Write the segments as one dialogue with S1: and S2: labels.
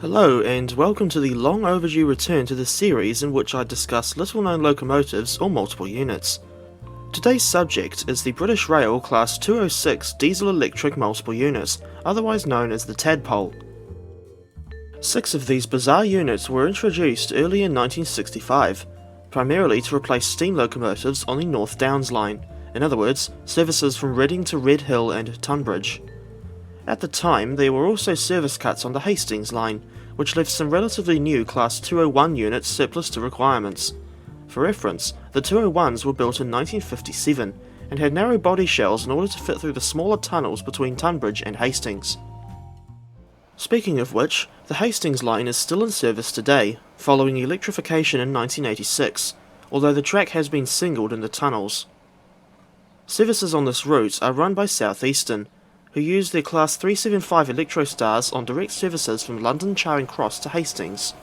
S1: Hello and welcome to the long overdue return to the series in which I discuss little known locomotives or multiple units. Today's subject is the British Rail Class 206 diesel electric multiple unit, otherwise known as the Tadpole. 6 of these bizarre units were introduced early in 1965, primarily to replace steam locomotives on the North Downs line, in other words, services from Reading to Red Hill and Tunbridge. At the time, there were also service cuts on the Hastings line, which left some relatively new Class 201 units surplus to requirements. For reference, the 201s were built in 1957 and had narrow body shells in order to fit through the smaller tunnels between Tunbridge and Hastings. Speaking of which, the Hastings line is still in service today, following electrification in 1986, although the track has been singled in the tunnels. Services on this route are run by South Eastern, who use their Class 375 Electrostars on direct services from London Charing Cross to Hastings.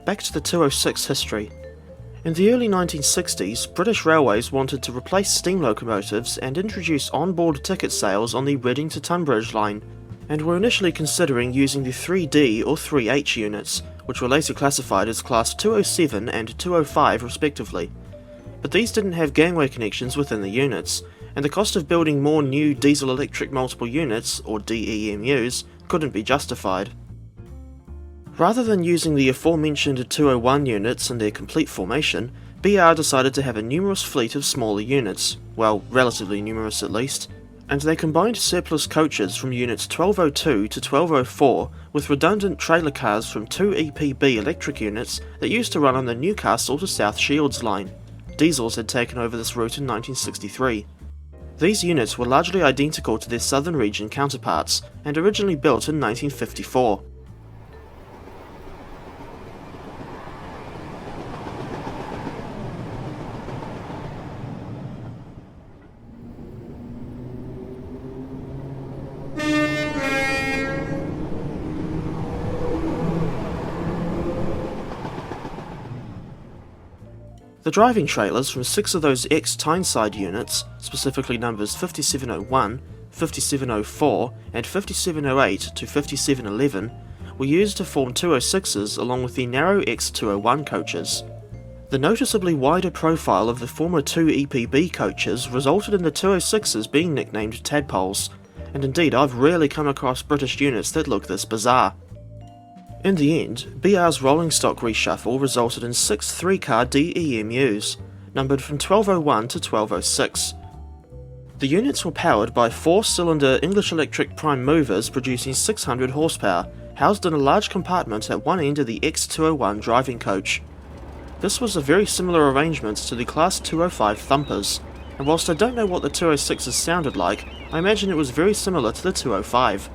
S1: Back to the 206 history. In the early 1960s, British Railways wanted to replace steam locomotives and introduce on-board ticket sales on the Reading to Tunbridge line, and were initially considering using the 3D or 3H units, which were later classified as Class 207 and 205 respectively. But these didn't have gangway connections within the units, and the cost of building more new diesel-electric multiple units, or DEMUs, couldn't be justified. Rather than using the aforementioned 201 units in their complete formation, BR decided to have a numerous fleet of smaller units, well, relatively numerous at least, and they combined surplus coaches from units 1202 to 1204 with redundant trailer cars from 2 EPB electric units that used to run on the Newcastle to South Shields line. Diesels had taken over this route in 1963. These units were largely identical to their southern region counterparts, and originally built in 1954. The driving trailers from 6 of those ex-Tyneside units, specifically numbers 5701, 5704 and 5708 to 5711, were used to form 206s along with the narrow X201 coaches. The noticeably wider profile of the former 2 EPB coaches resulted in the 206s being nicknamed Tadpoles, and indeed I've rarely come across British units that look this bizarre. In the end, BR's rolling stock reshuffle resulted in 6 3-car DEMUs, numbered from 1201 to 1206. The units were powered by 4-cylinder English Electric prime movers producing 600 horsepower, housed in a large compartment at one end of the X201 driving coach. This was a very similar arrangement to the Class 205 thumpers, and whilst I don't know what the 206s sounded like, I imagine it was very similar to the 205.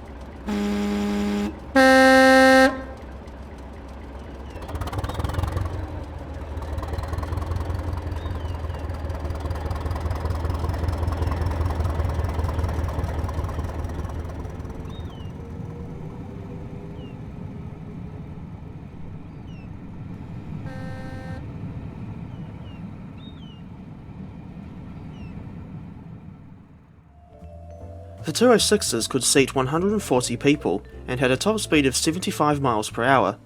S1: The 206s could seat 140 people and had a top speed of 75 miles per hour.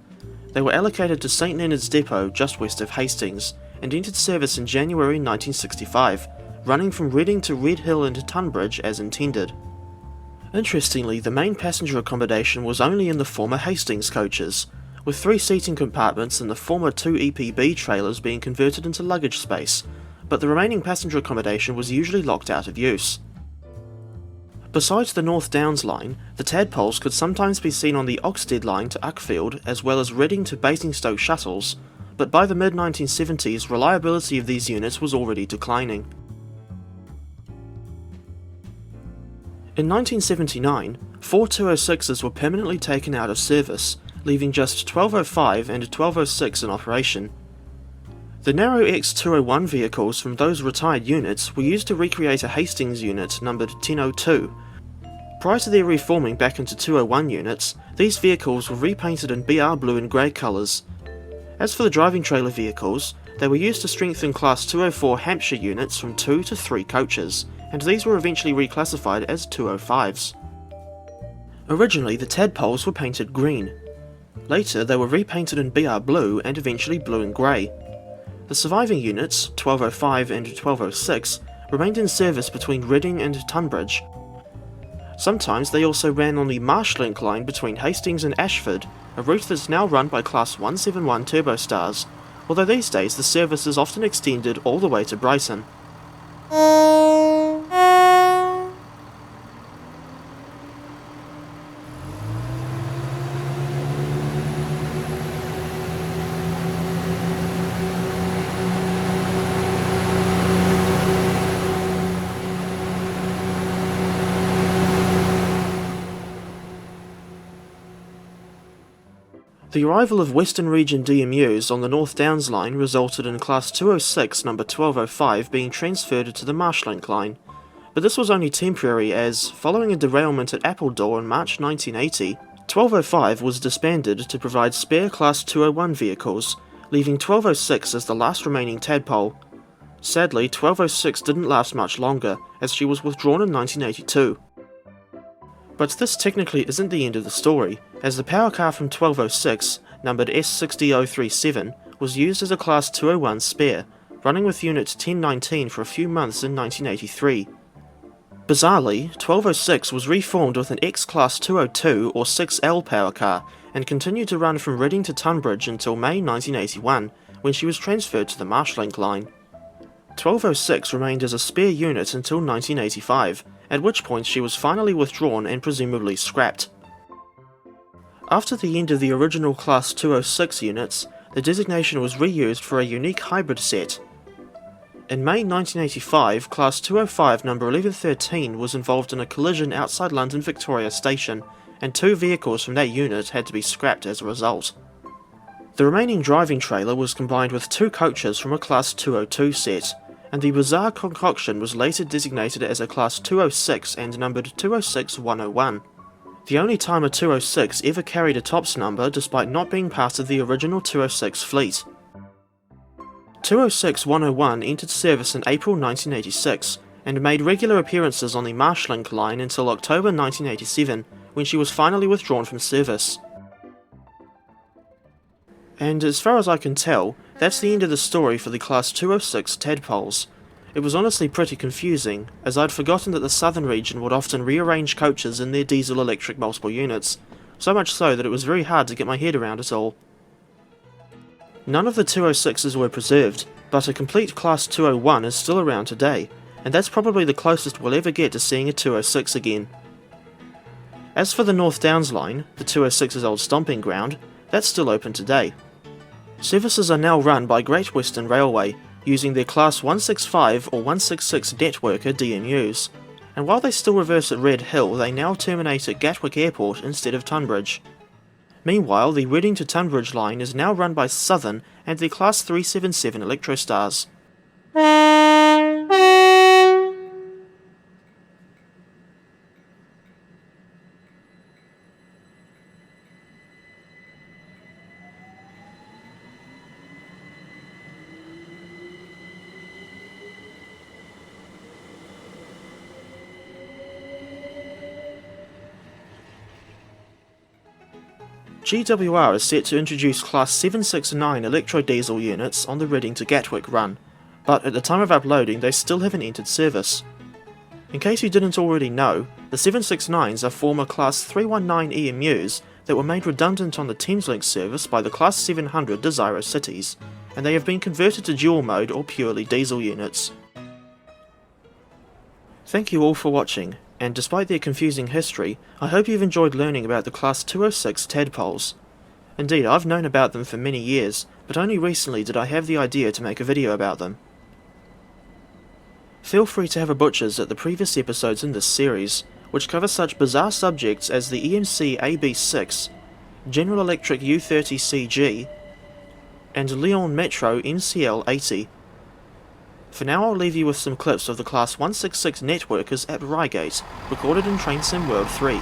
S1: They were allocated to St Leonard's Depot just west of Hastings and entered service in January 1965, running from Reading to Red Hill and Tunbridge as intended. Interestingly, the main passenger accommodation was only in the former Hastings coaches, with 3 seating compartments and the former 2 EPB trailers being converted into luggage space, but the remaining passenger accommodation was usually locked out of use. Besides the North Downs line, the Tadpoles could sometimes be seen on the Oxted line to Uckfield as well as Reading to Basingstoke shuttles, but by the mid-1970s reliability of these units was already declining. In 1979, 4 206s were permanently taken out of service, leaving just 1205 and 1206 in operation. The narrow X201 vehicles from those retired units were used to recreate a Hastings unit numbered 1002. Prior to their reforming back into 201 units, these vehicles were repainted in BR blue and grey colours. As for the driving trailer vehicles, They were used to strengthen Class 204 Hampshire units from 2 to 3 coaches, and these were eventually reclassified as 205s. Originally, the Tadpoles were painted green. Later, they were repainted in BR blue and eventually blue and grey. The surviving units, 1205 and 1206, remained in service between Reading and Tunbridge. Sometimes they also ran on the Marsh-Link line between Hastings and Ashford, a route that's now run by Class 171 Turbostars, although these days the service is often extended all the way to Brighton. The arrival of Western Region DEMUs on the North Downs line resulted in Class 206 number 1205 being transferred to the Marsh-Link line, but this was only temporary as, following a derailment at Appledore in March 1980, 1205 was disbanded to provide spare Class 201 vehicles, leaving 1206 as the last remaining Tadpole. Sadly, 1206 didn't last much longer, as she was withdrawn in 1982. But this technically isn't the end of the story, as the power car from 1206, numbered S60037, was used as a Class 201 spare, running with Unit 1019 for a few months in 1983. Bizarrely, 1206 was reformed with an ex-Class 202 or 6L power car, and continued to run from Reading to Tunbridge until May 1981, when she was transferred to the Marsh-Link line. 1206 remained as a spare unit until 1985, at which point she was finally withdrawn and presumably scrapped. After the end of the original Class 206 units, the designation was reused for a unique hybrid set. In May 1985, Class 205 number 1113 was involved in a collision outside London Victoria Station, and 2 vehicles from that unit had to be scrapped as a result. The remaining driving trailer was combined with 2 coaches from a Class 202 set, and the bizarre concoction was later designated as a Class 206 and numbered 206-101. The only time a 206 ever carried a tops number despite not being part of the original 206 fleet. 206-101 entered service in April 1986, and made regular appearances on the Marsh-Link line until October 1987, when she was finally withdrawn from service. And as far as I can tell, that's the end of the story for the Class 206 Tadpoles. It was honestly pretty confusing, as I'd forgotten that the southern region would often rearrange coaches in their diesel-electric multiple units, so much so that it was very hard to get my head around it all. None of the 206s were preserved, but a complete Class 201 is still around today, and that's probably the closest we'll ever get to seeing a 206 again. As for the North Downs line, the 206's old stomping ground, that's still open today. Services are now run by Great Western Railway, using their Class 165 or 166 networker DEMUs, and while they still reverse at Red Hill, they now terminate at Gatwick Airport instead of Tunbridge. Meanwhile, the Reading to Tunbridge line is now run by Southern and their Class 377 Electrostars. GWR is set to introduce Class 769 electro-diesel units on the Reading to Gatwick run, but at the time of uploading they still haven't entered service. In case you didn't already know, the 769s are former Class 319 EMUs that were made redundant on the Thameslink service by the Class 700 Desiro Cities, and they have been converted to dual mode or purely diesel units. Thank you all for watching, and despite their confusing history, I hope you've enjoyed learning about the Class 206 Tadpoles. Indeed, I've known about them for many years, but only recently did I have the idea to make a video about them. Feel free to have a butchers at the previous episodes in this series, which cover such bizarre subjects as the EMC AB6, General Electric U30CG, and Lleweyn Metro NCL80. For now, I'll leave you with some clips of the Class 166 networkers at Reigate, recorded in Train Sim World 3.